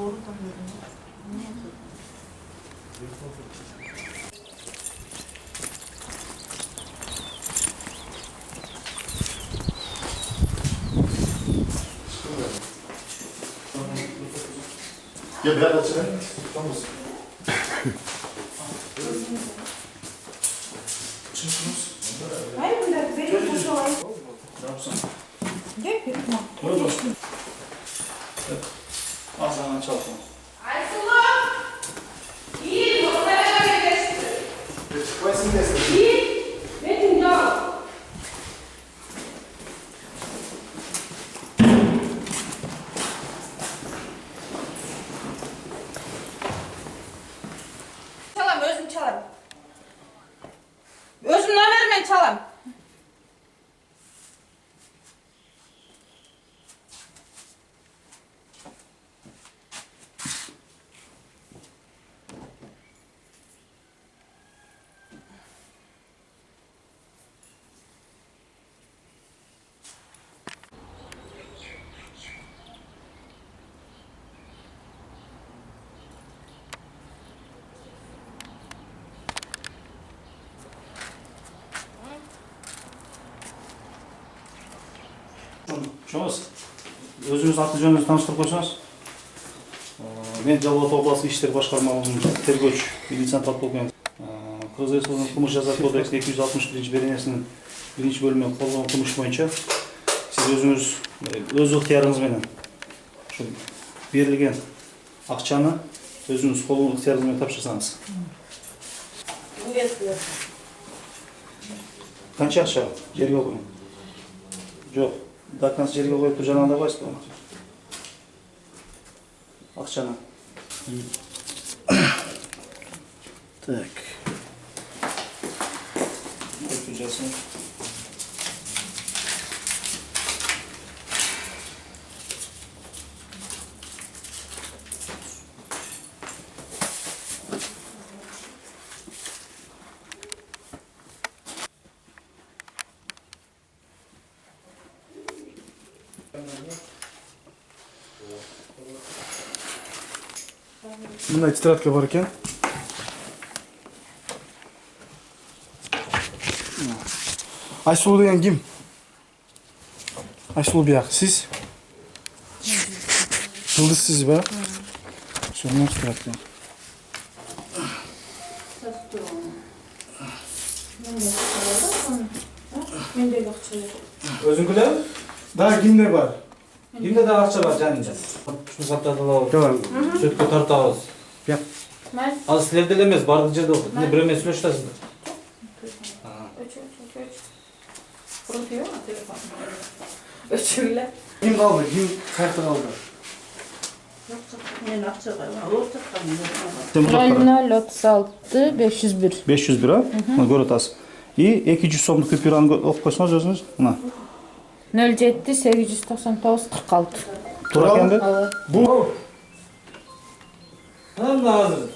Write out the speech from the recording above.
Ya biraz açalım. Tamam. Çıkıyorsunuz. Hayır, bir dakika, benim boş olayım. Ne yapsın? Gel, yapma. Ne oldu? Evet. Al sana çalsın. Aysunlar! İyi, doktora geçti. Koyasın desin. İyi, benim ya. Çalam, özüm çalam. Özümden vermeyin çalam. Şunuz, özünüz аты жөнүңүздү тааныштырып койсоңуз. Мен Жалал ата областык иштер башкармалыгынын тергөөчү милициянт подполковник. Кыргыз Республикасынын кылмыш жаза кодексинин 261 беренесинин 1-бөлүмүнө колгон кылмыш боюнча сиз өзүңүз өз ыктыярыңыз менен ушу берилген акчаны өзүңүз колдон ыктыярыңыз менен тапшырсаңыз. Канча акча жерге коюң? Жок. Документ жерге коюп туруп жанагында койсузбу? Акчаны. Так. Koyup jaсын. Мындай тетрадка бар экен. Айсулуу деген ким? Айсулуу бияк, сиз? Жылдыз сиз ба? Сонун тетрадка. Менде акча жок. Өзүңкүлө? Да, кимде бар? Кимде да акча бар жанында? Ушуну сактап алабыз. Сөткө тартабыз. Бияк. Мен Ал силерде эле эмес, бардык жерде болот. Эмне бирөө менен сүйлөшүп атасыңдар? Құртıyor mu telefonu? Öçüyle. Ким калды? Ким каякта калды? Men akça var. Alıp Темир 0036 501. 501 а? Көрүп атасыз. И 200 сомдук купюраны окуп койсоңуз өзүңүз. Мына. 07 899 46. Туура экенби? Бул Мына азыр